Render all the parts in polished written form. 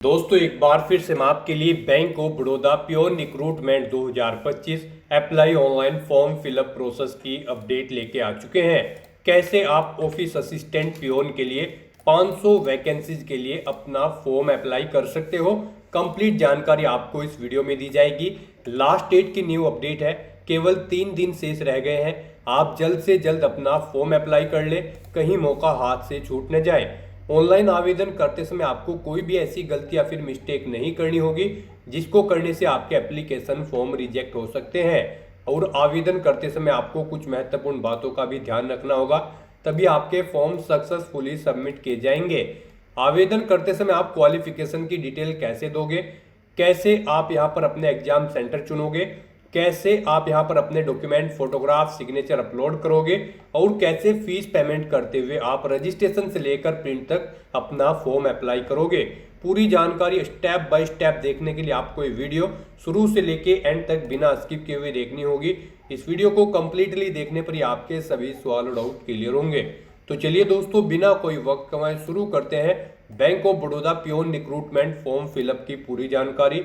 दोस्तों एक बार फिर से हम आपके लिए bank of Baroda pure recruitment 2025 apply online form fill up process की अपडेट लेके आ चुके हैं। कैसे आप ऑफिस असिस्टेंट पियोन के लिए 500 वैकेंसीज के लिए अपना फॉर्म अप्लाई कर सकते हो। कंप्लीट जानकारी आपको इस वीडियो में दी जाएगी। लास्ट डेट की न्यू अपडेट है, केवल 3 दिन शेष रह गए हैं। आप जल्द से जल्द अपना फॉर्म अप्लाई कर ले, कहीं मौका हाथ से छूट न जाए। ऑनलाइन आवेदन करते समय आपको कोई भी ऐसी गलती या फिर मिस्टेक नहीं करनी होगी जिसको करने से आपके एप्लीकेशन फॉर्म रिजेक्ट हो सकते हैं। और आवेदन करते समय आपको कुछ महत्वपूर्ण बातों का भी ध्यान रखना होगा, तभी आपके फॉर्म सक्सेसफुली सबमिट किए जाएंगे। आवेदन करते समय आप क्वालिफिकेशन की डिटेल कैसे दोगे, कैसे आप यहाँ पर अपने एग्जाम सेंटर चुनोगे, कैसे आप यहाँ पर अपने डॉक्यूमेंट, फोटोग्राफ, सिग्नेचर अपलोड करोगे और कैसे फीस पेमेंट करते हुए आप रजिस्ट्रेशन से लेकर प्रिंट तक अपना फॉर्म अप्लाई करोगे। पूरी जानकारी स्टेप बाय स्टेप देखने के लिए आपको ये वीडियो शुरू से लेके एंड तक बिना स्किप किए हुए देखनी होगी। इस वीडियो को कंप्लीटली देखने पर ही आपके सभी सवाल और डाउट क्लियर होंगे। तो चलिए दोस्तों, बिना कोई वक्त गंवाए शुरू करते हैं bank of Baroda peon recruitment form fill up की पूरी जानकारी।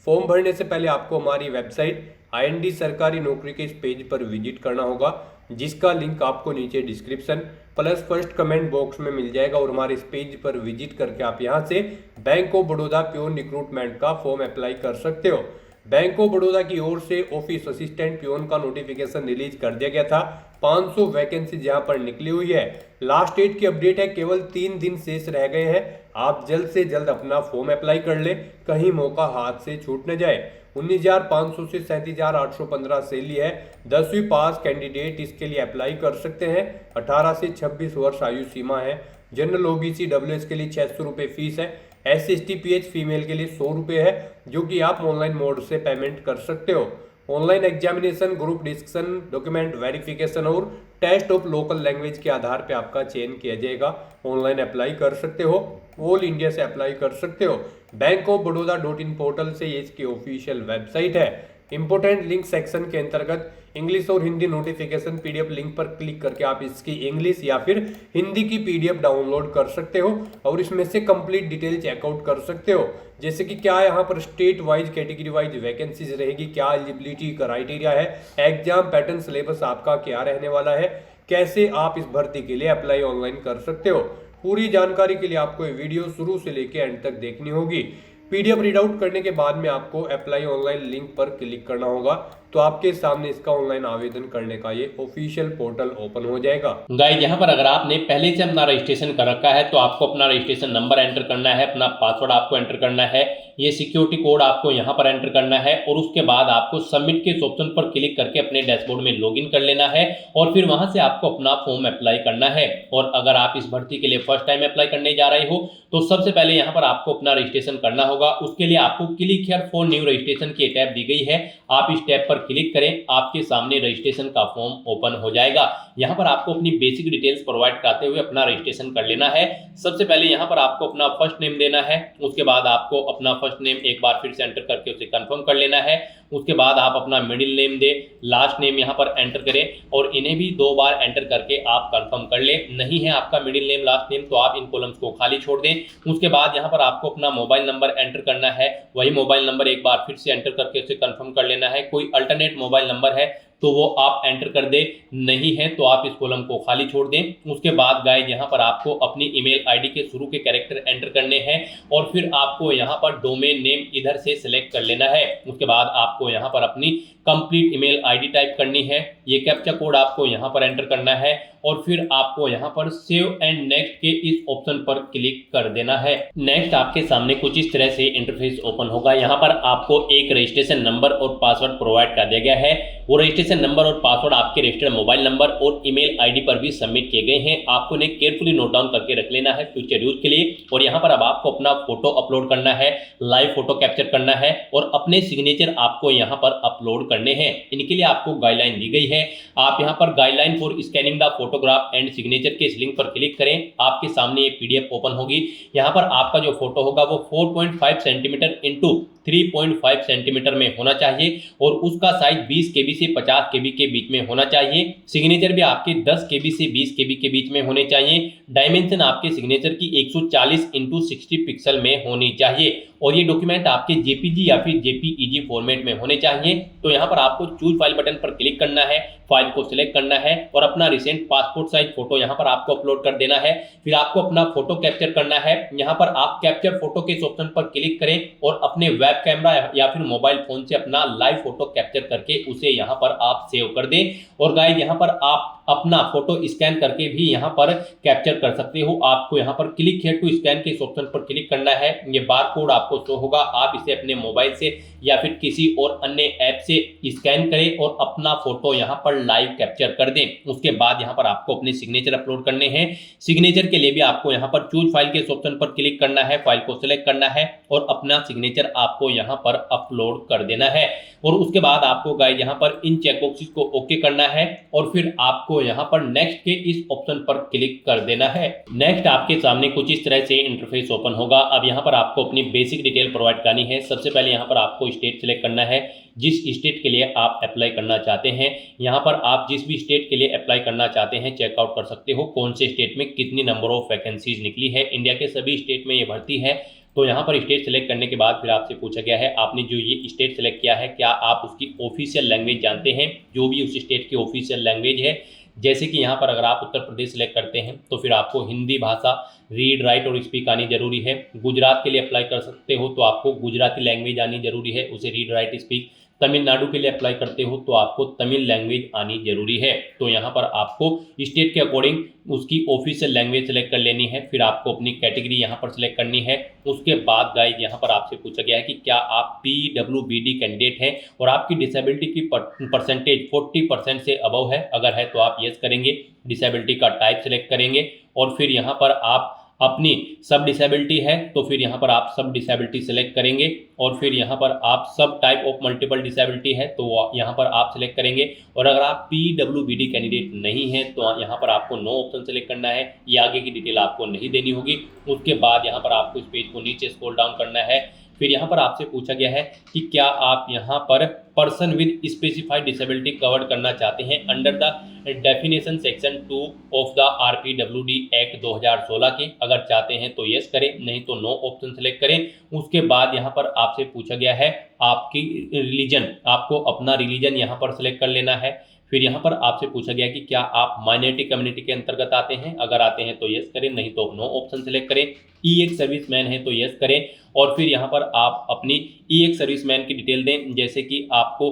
फॉर्म भरने से पहले आपको हमारी वेबसाइट IND सरकारी नौकरी के इस पेज पर विजिट करना होगा, जिसका लिंक आपको नीचे description plus first comment box में मिल जाएगा। और हमारे इस पेज पर विजिट करके आप यहां से bank of Baroda peon recruitment का फॉर्म अप्लाई कर सकते हो। बैंक ऑफ बड़ौदा की ओर से ऑफिस असिस्टेंट पियोन का नोटिफिकेशन रिलीज कर दिया गया था। 500 वैकेंसी जहां पर निकली हुई है। लास्ट डेट की अपडेट है, केवल 3 दिन शेष रह गए हैं। आप जल्द से जल्द अपना फॉर्म अप्लाई कर ले, कहीं मौका हाथ से छूट न जाए। 19,500 से 37,815 सैलरी है। 10वीं पास कैंडिडेट इसके लिए अप्लाई कर सकते हैं। 18 से 26 वर्ष आयु सीमा है। जनरल OBC WS के लिए 600 रुपये फीस है। SC/ST PH फीमेल के लिए 100 रुपये है, जो कि आप ऑनलाइन मोड से पेमेंट कर सकते हो। Online examination, group discussion, document verification और टेस्ट ऑफ लोकल लैंग्वेज के आधार पे आपका चयन किया जाएगा। ऑनलाइन अप्लाई कर सकते हो, ऑल इंडिया से अप्लाई कर सकते हो। Bank of Baroda .in portal से ये इसकी ऑफिशियल वेबसाइट है। इंपोर्टेंट लिंक सेक्शन के अंतर्गत इंग्लिश और हिंदी नोटिफिकेशन PDF लिंक पर क्लिक करके आप इसकी इंग्लिश या फिर हिंदी की PDF डाउनलोड कर सकते हो और इसमें से कंप्लीट डिटेल चेकआउट कर सकते हो। जैसे कि क्या यहाँ पर state wise, category wise vacancies रहेगी, क्या एलिजिबिलिटी क्राइटेरिया है, एग्जाम पैटर्न, सिलेबस आपका क्या रहने वाला है, कैसे आप इस भर्ती के लिए अप्लाई ऑनलाइन कर सकते हो। पूरी जानकारी के लिए आपको ये वीडियो शुरू से लेकर एंड तक देखनी होगी। PDF रीड आउट करने के बाद में आपको अप्लाई ऑनलाइन लिंक पर क्लिक करना होगा, तो आपके सामने इसका ऑनलाइन आवेदन करने का ये ऑफिशियल पोर्टल ओपन हो जाएगा। गाइस, यहाँ पर अगर आपने पहले से अपना रजिस्ट्रेशन कर रखा है तो आपको अपना रजिस्ट्रेशन नंबर एंटर करना है, अपना पासवर्ड आपको एंटर करना है, ये सिक्योरिटी कोड आपको यहाँ पर एंटर करना है और उसके बाद आपको सबमिट के इस ऑप्शन पर क्लिक करके अपने डैशबोर्ड में लॉगिन कर लेना है और फिर वहां से आपको अपना फॉर्म अप्लाई करना है। और अगर आप इस भर्ती के लिए फर्स्ट टाइम अप्लाई करने जा रहे हो तो सबसे पहले यहाँ पर आपको अपना रजिस्ट्रेशन करना होगा। उसके लिए आपको click here for new registration की टैब दी गई है, आप इस टैब पर क्लिक करें, आपके सामने रजिस्ट्रेशन का फॉर्म ओपन हो जाएगा। यहाँ पर आपको अपनी बेसिक डिटेल्स प्रोवाइड कराते हुए अपना रजिस्ट्रेशन कर लेना है। सबसे पहले यहाँ पर आपको अपना फर्स्ट नेम देना है, उसके बाद आपको अपना फर्स्ट नेम एक बार फिर से एंटर करके उसे कंफर्म कर लेना है। उसके बाद आप अपना मिडिल नेम दे, लास्ट नेम यहाँ पर एंटर करें और इन्हें भी 2 बार एंटर करके आप कंफर्म कर ले। नहीं है आपका मिडिल नेम, लास्ट नेम, तो आप इन कॉलम्स को खाली छोड़ दें। उसके बाद यहाँ पर आपको अपना मोबाइल नंबर एंटर करना है, वही मोबाइल नंबर एक बार फिर से एंटर करके उसे कंफर्म कर लेना है। कोई अल्टरनेट मोबाइल नंबर है तो वो आप एंटर कर दे, नहीं है तो आप इस कॉलम को खाली छोड़ दें। उसके बाद गाइस यहाँ पर आपको अपनी ईमेल आईडी के शुरू के कैरेक्टर एंटर करने हैं और फिर आपको यहाँ पर डोमेन नेम इधर से सिलेक्ट कर लेना है। उसके बाद आपको यहाँ पर अपनी कंप्लीट ईमेल आईडी टाइप करनी है, ये कैप्चा कोड आपको यहाँ पर एंटर करना है और फिर आपको यहाँ पर सेव एंड नेक्स्ट के इस ऑप्शन पर क्लिक कर देना है। नेक्स्ट आपके सामने कुछ इस तरह से इंटरफेस ओपन होगा। यहाँ पर आपको एक रजिस्ट्रेशन नंबर और पासवर्ड प्रोवाइड कर दिया गया है। वो रजिस्ट्रेशन नंबर और पासवर्ड आपके रजिस्टर्ड मोबाइल नंबर और ईमेल आईडी पर भी सबमिट किए गए हैं। आपको उन्हें केयरफुली नोट डाउन करके रख लेना है फ्यूचर यूज के लिए। और यहाँ पर अब आपको अपना फोटो अपलोड करना है, लाइव फोटो कैप्चर करना है और अपने सिग्नेचर आपको यहाँ पर अपलोड करने हैं। इनके लिए आपको गाइडलाइन दी गई है। आप यहाँ पर guideline for scanning the photograph and signature के इस लिंक पर क्लिक करें, आपके सामने ये PDF ओपन होगी। यहाँ पर आपका जो फोटो होगा वो 4.5 सेंटीमीटर इंटू 3.5 सेंटीमीटर में होना चाहिए और उसका साइज 20 KB से 50 50 KB के बीच में होना चाहिए। सिग्नेचर भी आपके 10 KB से 20 KB के बीच में होने चाहिए। डायमेंशन आपके सिग्नेचर की 140x60 पिक्सल में होनी चाहिए और ये डॉक्यूमेंट आपके JPG या फिर JPEG फॉर्मेट में होने चाहिए। तो यहाँ पर आपको चूज फाइल बटन पर क्लिक करना है, फाइल को सिलेक्ट करना है और अपना रिसेंट पासपोर्ट साइज फोटो यहाँ पर आपको अपलोड कर देना है। फिर आपको अपना फोटो कैप्चर करना है। यहाँ पर आप कैप्चर फोटो के इस ऑप्शन पर क्लिक करें और अपने वेब कैमरा या फिर मोबाइल फोन से अपना लाइव फोटो कैप्चर करके उसे यहाँ पर आप सेव कर दें। और गाइस यहाँ पर आप अपना फोटो स्कैन करके भी यहाँ पर कैप्चर कर सकते हो। आपको यहाँ पर क्लिक हियर टू स्कैन के इस ऑप्शन पर क्लिक करना है। ये बार कोड आपको शो होगा, आप इसे अपने मोबाइल से या फिर किसी और अन्य ऐप से स्कैन करें और अपना फोटो यहाँ पर लाइव कैप्चर कर दें। उसके बाद यहाँ पर आपको अपने सिग्नेचर अपलोड करने हैं। सिग्नेचर के लिए भी आपको यहाँ पर चूज फाइल के इस ऑप्शन पर क्लिक करना है, फाइल को सिलेक्ट करना है और अपना सिग्नेचर आपको यहाँ पर अपलोड कर देना है। और उसके बाद आपको गाइस यहाँ पर इन चेकबॉक्सेस को ओके करना है और फिर आपको यहाँ पर नेक्स्ट के इस ऑप्शन पर क्लिक कर देना है। नेक्स्ट आपके सामने कुछ इस तरह से इंटरफेस ओपन होगा। अब यहाँ पर आपको अपनी बेसिक डिटेल प्रोवाइड करनी है। सबसे पहले यहाँ पर आपको स्टेट सिलेक्ट करना है, जिस स्टेट के लिए आप अप्लाई करना चाहते हैं। यहाँ पर आप जिस भी स्टेट के लिए अप्लाई करना चाहते हैं चेकआउट कर सकते हो, कौन से स्टेट में कितनी नंबर ऑफ वैकेंसीज निकली है। इंडिया के सभी स्टेट में ये भर्ती है। तो यहाँ पर स्टेट सेलेक्ट करने के बाद फिर आपसे पूछा गया है आपने जो ये स्टेट सेलेक्ट किया है क्या आप उसकी ऑफिशियल लैंग्वेज जानते हैं, जो भी उस स्टेट की ऑफिशियल लैंग्वेज है। जैसे कि यहाँ पर अगर आप उत्तर प्रदेश सेलेक्ट करते हैं तो फिर आपको हिंदी भाषा रीड राइट और स्पीक आनी जरूरी है। गुजरात के लिए अप्लाई कर सकते हो तो आपको गुजराती लैंग्वेज आनी जरूरी है, उसे रीड राइट स्पीक। तमिलनाडु के लिए अप्लाई करते हो तो आपको तमिल लैंग्वेज आनी जरूरी है। तो यहाँ पर आपको स्टेट के अकॉर्डिंग उसकी ऑफिशियल लैंग्वेज सेलेक्ट कर लेनी है। फिर आपको अपनी कैटेगरी यहाँ पर सेलेक्ट करनी है। उसके बाद गाइस यहाँ पर आपसे पूछा गया है कि क्या आप PWBD कैंडिडेट हैं और आपकी डिसेबिलिटी की परसेंटेज 40% से अबव है। अगर है तो आप यस करेंगे, डिसेबिलिटी का टाइप सेलेक्ट करेंगे और फिर यहाँ पर आप अपनी सब डिसेबिलिटी है तो फिर यहाँ पर आप सब डिसेबिलिटी सेलेक्ट करेंगे और फिर यहाँ पर आप सब टाइप ऑफ मल्टीपल डिसेबिलिटी है तो यहाँ पर आप सेलेक्ट करेंगे। और अगर आप PWBD कैंडिडेट नहीं है तो यहाँ पर आपको नो ऑप्शन सेलेक्ट करना है, ये आगे की डिटेल आपको नहीं देनी होगी। उसके बाद यहाँ पर आपको इस पेज को नीचे स्क्रॉल डाउन करना है। फिर यहाँ पर आपसे पूछा गया है कि क्या आप यहाँ पर person with specified disability cover करना चाहते हैं under the definition section 2 of the RPWD act 2016 के। अगर चाहते हैं तो यस करें, नहीं तो नो ऑप्शन सेलेक्ट करें। उसके बाद यहाँ पर आपसे पूछा गया है आपकी रिलीजन, आपको अपना रिलीजन यहाँ पर सेलेक्ट कर लेना है। फिर यहाँ पर आपसे पूछा गया कि क्या आप माइनॉरिटी कम्युनिटी के अंतर्गत आते हैं। अगर आते हैं तो यस करें, नहीं तो नो ऑप्शन सेलेक्ट करें। EX सर्विसमैन है तो यस करें और फिर यहाँ पर आप अपनी EX सर्विसमैन की डिटेल दें, जैसे कि आपको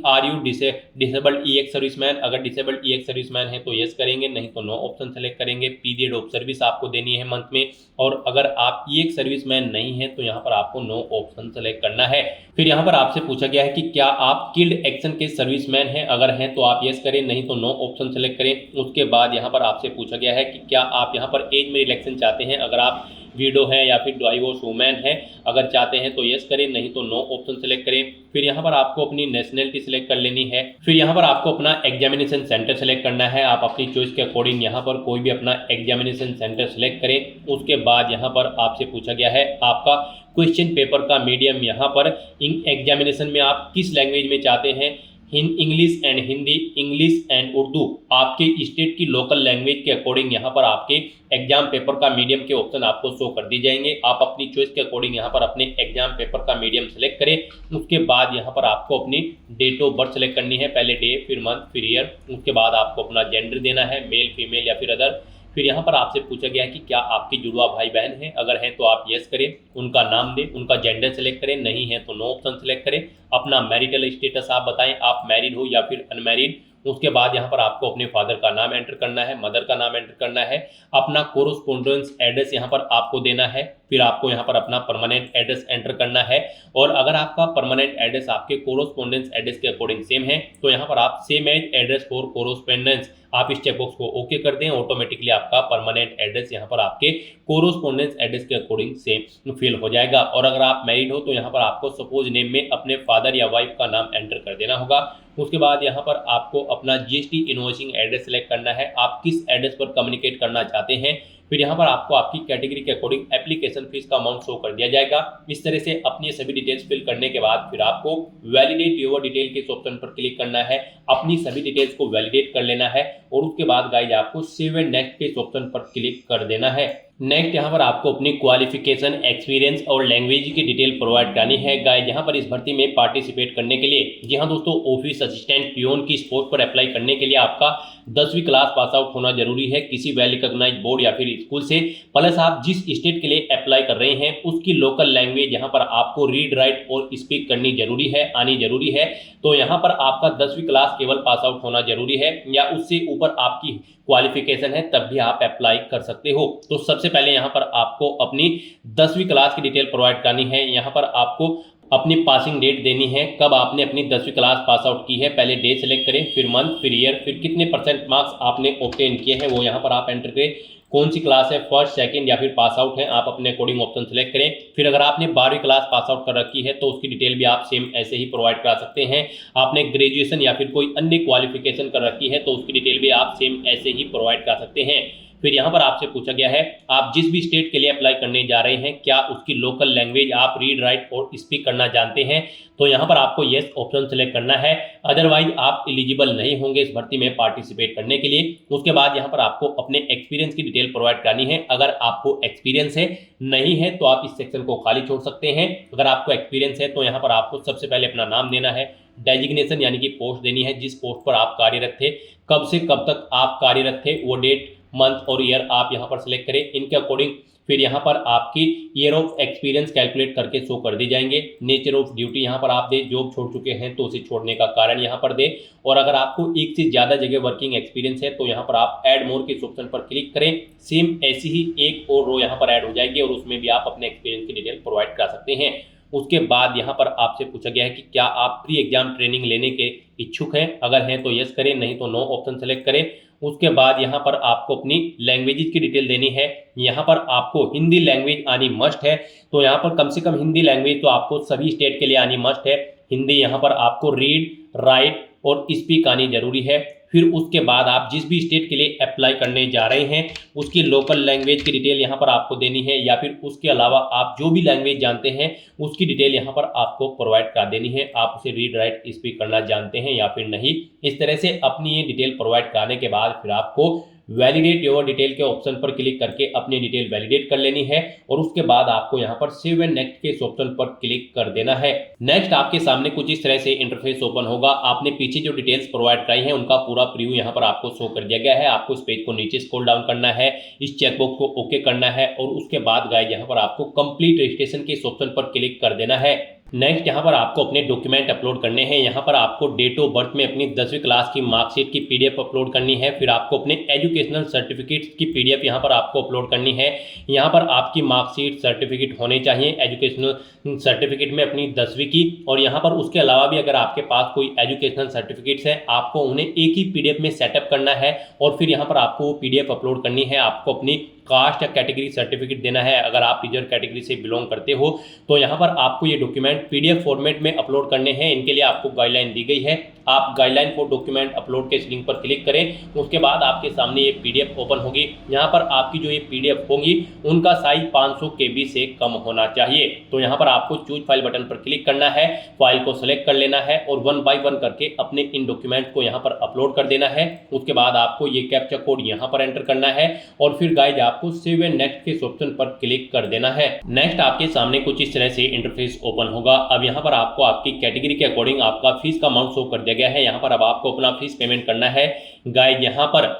are you disabled EX serviceman. अगर डिसेबल्ड EX सर्विसमैन है तो यस करेंगे, नहीं तो नो ऑप्शन सेलेक्ट करेंगे। पीरियड ऑफ सर्विस आपको देनी है मंथ में। और अगर आप EX सर्विसमैन नहीं है तो यहाँ पर आपको नो ऑप्शन सेलेक्ट करना है। फिर यहाँ पर आपसे पूछा गया है कि क्या आप किल्ड एक्शन के सर्विसमैन हैं। अगर हैं तो आप यस करें, नहीं तो नो ऑप्शन सेलेक्ट करें। उसके बाद यहाँ पर आपसे पूछा गया है कि क्या आप यहाँ पर एज में रिलैक्सेशन चाहते हैं। अगर आप विडो है या फिर डाइवोर्स वुमेन है, अगर चाहते हैं तो यस करें, नहीं तो नो ऑप्शन सेलेक्ट करें। फिर यहाँ पर आपको अपनी नेशनलिटी सेलेक्ट कर लेनी है। फिर यहाँ पर आपको अपना एग्जामिनेशन सेंटर सेलेक्ट करना है। आप अपनी चॉइस के अकॉर्डिंग यहाँ पर कोई भी अपना एग्जामिनेशन सेंटर सेलेक्ट करें। उसके बाद यहाँ पर आपसे पूछा गया है आपका क्वेश्चन पेपर का मीडियम, यहाँ पर एग्जामिनेशन में आप किस लैंग्वेज में चाहते हैं। English and Hindi, English and Urdu. आपके स्टेट की लोकल लैंग्वेज के अकॉर्डिंग यहाँ पर आपके एग्जाम पेपर का मीडियम के ऑप्शन आपको शो कर दी जाएंगे। आप अपनी चॉइस के अकॉर्डिंग यहाँ पर अपने एग्जाम पेपर का मीडियम सेलेक्ट करें। उसके बाद यहाँ पर आपको अपनी डेट ऑफ बर्थ सेलेक्ट करनी है, पहले डे फिर मंथ फिर ईयर। उसके बाद आपको अपना जेंडर देना है, मेल फीमेल या फिर अदर। फिर यहाँ पर आपसे पूछा गया है कि क्या आपकी जुड़वा भाई बहन हैं। अगर हैं तो आप यस करें, उनका नाम दें, उनका जेंडर सेलेक्ट करें, नहीं है तो नो ऑप्शन सेलेक्ट करें। अपना मैरिटल स्टेटस आप बताएं, आप मैरिड हो या फिर अनमैरिड। उसके बाद यहाँ पर आपको अपने फादर का नाम एंटर करना है, मदर का नाम एंटर करना है। अपना कोरोस्पोंडेंस एड्रेस यहाँ पर आपको देना है। फिर आपको यहाँ पर अपना परमानेंट एड्रेस एंटर करना है। और अगर आपका परमानेंट एड्रेस आपके कोरोस्पोंडेंस एड्रेस के अकॉर्डिंग सेम है तो यहाँ पर आप same as address for correspondence आप इस चेकबॉक्स को ओके कर दें। ऑटोमेटिकली आपका परमानेंट एड्रेस यहाँ पर आपके कोरोस्पोंडेंस एड्रेस के अकॉर्डिंग सेम फिल हो जाएगा। और अगर आप मैरिड हो तो यहाँ पर आपको सपोज नेम में अपने फादर या वाइफ का नाम एंटर कर देना होगा। उसके बाद यहाँ पर आपको अपना GST इनवॉइसिंग एड्रेस सेलेक्ट करना है, आप किस एड्रेस पर कम्युनिकेट करना चाहते हैं। फिर यहाँ पर आपको आपकी कैटेगरी के अकॉर्डिंग एप्लीकेशन एप्लीकेशन फीस का अमाउंट शो कर दिया जाएगा। इस तरह से अपनी सभी डिटेल्स फिल करने के बाद फिर आपको वैलिडेट योर डिटेल के इस ऑप्शन पर क्लिक करना है, अपनी सभी डिटेल्स को वैलिडेट कर लेना है और उसके बाद गाइज आपको सेव एंड नेक्स्ट के इस ऑप्शन पर क्लिक कर देना है। नेक्स्ट यहाँ पर आपको अपनी क्वालिफिकेशन, एक्सपीरियंस और लैंग्वेज की डिटेल प्रोवाइड करनी है। गाइज यहाँ पर इस भर्ती में पार्टिसिपेट करने के लिए, जी हाँ दोस्तों, ऑफिस असिस्टेंट पियोन की इस पोस्ट पर अप्लाई करने के लिए आपका 10वीं क्लास पास आउट होना जरूरी है किसी वेल रिकॉग्नाइज्ड बोर्ड या फिर स्कूल से। प्लस आप जिस स्टेट के लिए अप्लाई कर रहे हैं उसकी लोकल लैंग्वेज यहाँ पर आपको रीड, राइट और स्पीक करनी जरूरी है, आनी जरूरी है। तो यहाँ पर आपका 10वीं क्लास केवल पास आउट होना जरूरी है या उससे ऊपर आपकी क्वालिफिकेशन है, तब भी आप अप्लाई कर सकते हो। तो सबसे पहले यहाँ पर आपको अपनी 10वीं क्लास की डिटेल प्रोवाइड करनी है। यहाँ पर आपको अपनी पासिंग डेट देनी है, कब आपने अपनी 10वीं क्लास पास आउट की है। पहले डे सेलेक्ट करें, फिर मंथ, फिर ईयर, फिर कितने % मार्क्स आपने ऑब्टेन किए हैं वो यहाँ पर आप एंटर करें। कौन सी क्लास है, फर्स्ट, सेकंड या फिर पास आउट है, आप अपने अकॉर्डिंग ऑप्शन सेलेक्ट करें। फिर अगर आपने 12वीं क्लास पास आउट कर रखी है तो उसकी डिटेल भी आप सेम ऐसे ही प्रोवाइड करा सकते हैं। आपने ग्रेजुएशन या फिर कोई अन्य क्वालिफिकेशन कर रखी है तो उसकी डिटेल भी आप सेम ऐसे ही प्रोवाइड करा सकते हैं। फिर यहाँ पर आपसे पूछा गया है आप जिस भी स्टेट के लिए अप्लाई करने जा रहे हैं क्या उसकी लोकल लैंग्वेज आप रीड, राइट और स्पीक करना जानते हैं। तो यहाँ पर आपको येस ऑप्शन सेलेक्ट करना है, अदरवाइज आप एलिजिबल नहीं होंगे इस भर्ती में पार्टिसिपेट करने के लिए। उसके बाद यहाँ पर आपको अपने एक्सपीरियंस की डिटेल प्रोवाइड करनी है। अगर आपको एक्सपीरियंस है, नहीं है तो आप इस सेक्शन को खाली छोड़ सकते हैं। अगर आपको एक्सपीरियंस है तो यहाँ पर आपको सबसे पहले अपना नाम देना है, डेजिग्नेशन यानी कि पोस्ट देनी है, जिस पोस्ट पर आप कार्यरत थे, कब से कब तक आप कार्यरत थे, वो डेट, मंथ और ईयर आप यहाँ पर सिलेक्ट करें। इनके अकॉर्डिंग फिर यहाँ पर आपकी ईयर ऑफ एक्सपीरियंस कैलकुलेट करके शो कर दी जाएंगे। नेचर ऑफ ड्यूटी यहाँ पर आप दे, जॉब छोड़ चुके हैं तो उसे छोड़ने का कारण यहाँ पर दे। और अगर आपको एक से ज़्यादा जगह वर्किंग एक्सपीरियंस है तो यहाँ पर आप ऐड मोर के इस ऑप्शन पर क्लिक करें। सेम ऐसी ही एक और रो यहाँ पर ऐड हो जाएगी और उसमें भी आप अपने एक्सपीरियंस की डिटेल प्रोवाइड कर सकते हैं। उसके बाद यहाँ पर आपसे पूछा गया है कि क्या आप प्री एग्जाम ट्रेनिंग लेने के इच्छुक हैं, अगर हैं तो यस करें, नहीं तो नो ऑप्शन सेलेक्ट करें। उसके बाद यहाँ पर आपको अपनी लैंग्वेजेस की डिटेल देनी है। यहाँ पर आपको हिंदी लैंग्वेज आनी मस्ट है, तो यहाँ पर कम से कम हिंदी लैंग्वेज तो आपको सभी स्टेट के लिए आनी मस्ट है। हिंदी यहाँ पर आपको रीड, राइट और स्पीक आनी जरूरी है। फिर उसके बाद आप जिस भी स्टेट के लिए अप्लाई करने जा रहे हैं उसकी लोकल लैंग्वेज की डिटेल यहाँ पर आपको देनी है, या फिर उसके अलावा आप जो भी लैंग्वेज जानते हैं उसकी डिटेल यहाँ पर आपको प्रोवाइड कर देनी है। आप उसे रीड, राइट, स्पीक करना जानते हैं या फिर नहीं। इस तरह से अपनी ये डिटेल प्रोवाइड करने के बाद फिर आपको वैलिडेट योर डिटेल के ऑप्शन पर क्लिक करके अपनी डिटेल वैलिडेट कर लेनी है और उसके बाद आपको यहाँ पर सेव एंड नेक्स्ट के इस ऑप्शन पर क्लिक कर देना है। नेक्स्ट आपके सामने कुछ इस तरह से इंटरफेस ओपन होगा। आपने पीछे जो डिटेल्स प्रोवाइड कराई हैं उनका पूरा प्रीव्यू यहाँ पर आपको शो कर दिया गया है। आपको इस पेज को नीचे स्क्रॉल डाउन करना है, इस चेकबॉक्स को ओके करना है और उसके बाद गाइस यहाँ पर आपको कंप्लीट रजिस्ट्रेशन के इस ऑप्शन पर क्लिक कर देना है। नेक्स्ट यहाँ पर आपको अपने डॉक्यूमेंट अपलोड करने हैं। यहाँ पर आपको डेट ऑफ बर्थ में अपनी 10वीं क्लास की मार्कशीट की PDF अपलोड करनी है। फिर आपको अपने एजुकेशनल सर्टिफिकेट्स की PDF यहाँ पर आपको अपलोड करनी है। यहाँ पर आपकी मार्कशीट, सर्टिफिकेट होने चाहिए एजुकेशनल सर्टिफिकेट में अपनी 10वीं की, और यहाँ पर उसके अलावा भी अगर आपके पास कोई एजुकेशनल सर्टिफिकेट्स हैं आपको उन्हें एक ही PDF में सेटअप करना है और फिर यहाँ पर आपको वो PDF अपलोड करनी है। आपको अपनी कास्ट या कैटेगरी सर्टिफिकेट देना है। अगर आप रिजर्व कैटेगरी से बिलोंग करते हो तो यहाँ पर आपको ये डॉक्यूमेंट PDF फॉर्मेट में अपलोड करने हैं। इनके लिए आपको गाइडलाइन दी गई है। आप गाइडलाइन फॉर डॉक्यूमेंट अपलोड के इस लिंक पर क्लिक करें। उसके बाद आपके सामने ये PDF ओपन होगी। यहाँ पर आपकी जो ये PDF होंगी उनका साइज 500 KB से कम होना चाहिए। तो यहाँ पर आपको चूज फाइल बटन पर क्लिक करना है, फाइल को सेलेक्ट कर लेना है और 1 बाय 1 करके अपने इन डॉक्यूमेंट को यहाँ पर अपलोड कर देना है। उसके बाद आपको ये कैप्चा कोड यहाँ पर एंटर करना है और फिर गाइज आपको सेव एंड नेक्स्ट के ऑप्शन पर क्लिक कर देना है। नेक्स्ट आपके सामने कुछ इस तरह से इंटरफेस ओपन होगा। अब यहाँ पर आपको आपकी कैटेगरी के अकॉर्डिंग आपका फीस का अमाउंट शो कर दिया गया है। यहाँ पर अब आपको अपना फीस पेमेंट करना है। गाइज यहाँ पर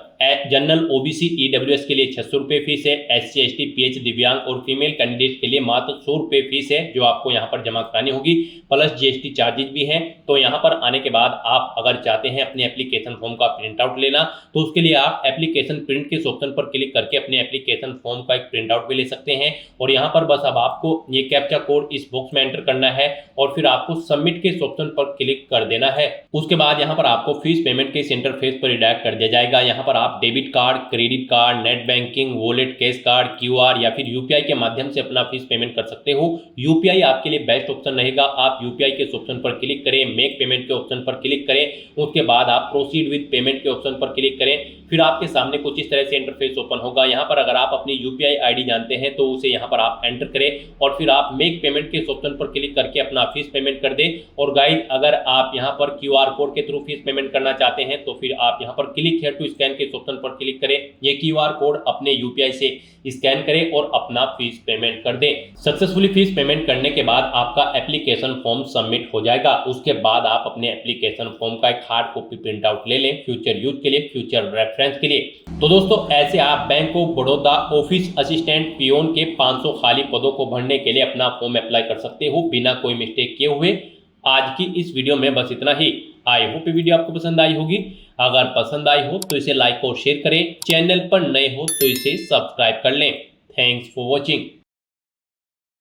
जनरल OBC EWS के लिए 600 रुपये फीस है। SC ST PH दिव्यांग और फीमेल कैंडिडेट के लिए मात्र 100 रुपये फीस है जो आपको यहाँ पर जमा करानी होगी, प्लस GST चार्जेज भी हैं। तो यहाँ पर आने के बाद आप अगर चाहते हैं अपने एप्लीकेशन फॉर्म का प्रिंट आउट लेना तो उसके लिए आप एप्लीकेशन प्रिंट के ऑप्शन पर क्लिक करके अपने एप्लीकेशन फॉर्म का एक प्रिंट आउट भी ले सकते हैं। और यहाँ पर बस अब आपको ये कैप्चा कोड इस बॉक्स में एंटर करना है और फिर आपको सबमिट के ऑप्शन पर क्लिक कर देना है। उसके बाद यहाँ पर आपको फीस पेमेंट के इस इंटरफेस पर रिडायरेक्ट कर दिया जाएगा। यहाँ पर आप debit card, credit card, net banking, wallet, cash card, QR या फिर UPI के माध्यम से अपना फीस पेमेंट कर सकते हो। UPI आपके लिए बेस्ट ऑप्शन रहेगा। आप UPI के ऑप्शन पर क्लिक करें, मेक पेमेंट के ऑप्शन पर क्लिक करें, उसके बाद आप प्रोसीड विद पेमेंट के ऑप्शन पर क्लिक करें। फिर आपके सामने कुछ इस तरह से इंटरफेस ओपन होगा। यहाँ पर अगर आप अपनी यूपीआई आईडी जानते हैं तो उसे यहाँ पर आप एंटर करें और फिर आप मेक पेमेंट के ऑप्शन पर क्लिक करके अपना फीस पेमेंट कर दें। और गाइस, अगर आप यहाँ पर क्यूआर कोड के थ्रू फीस पेमेंट करना चाहते हैं तो फिर आप यहाँ पर क्लिक हियर टू स्कैन के ऑप्शन पर क्लिक करें। ये क्यूआर कोड अपने यूपीआई से स्कैन करें और अपना फीस पेमेंट कर दें। सक्सेसफुली फीस पेमेंट करने के बाद आपका एप्लीकेशन फॉर्म सबमिट हो जाएगा। उसके बाद आप अपने एप्लीकेशन फॉर्म का एक हार्ड कॉपी प्रिंट आउट ले लें फ्यूचर यूज के लिए, फ्यूचर रेफरेंस के लिए। तो दोस्तों, ऐसे आप bank of Baroda office assistant peon के 500 खाली पदों को भरने के लिए अपना फॉर्म अप्लाई कर सकते हो बिना कोई मिस्टेक किए हुए। आज की इस वीडियो में बस इतना ही। आई होप ये वीडियो आपको पसंद आई होगी। अगर पसंद आई हो तो इसे लाइक और शेयर करें। चैनल पर नए हो तो इसे सब्सक्राइब कर लें। Thanks for watching.